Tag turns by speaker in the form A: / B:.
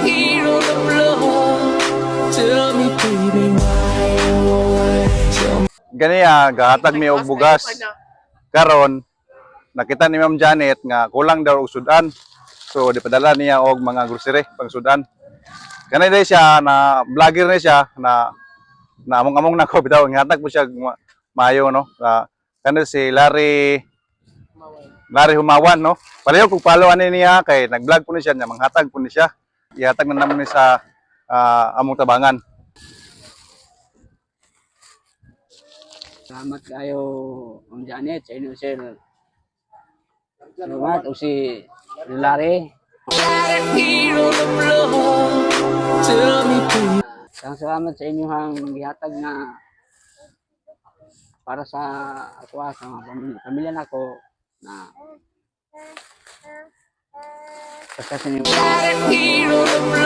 A: hero of love. Tell me, baby, why, oh, why? Tell me.
B: Ganiya, gahatag mi og bugas. Karon, nakita ni Ma'am Janet nga kulang daw og sudan. So, dipadala niya og mga grocery pang sudan. Kanay day siya na vlogger na siya na among-among nako bitaw ngatag po siya maayo no. Kanay si Larry Humawan no. Pareho kung follow ani niya kay nag-vlog po ni siya nya manghatag po ni siya. Ihatag na naman ni sa among tabangan.
C: Salamat kayo, Ma'am Janet, sa inyo, sir. Salamat, o si Larry.
A: Hero of love. Tell me, baby.
C: Salamat sa inyong gihatag na para sa ako sa mga pamilya nako na basta sa inyo.
A: Hero of love.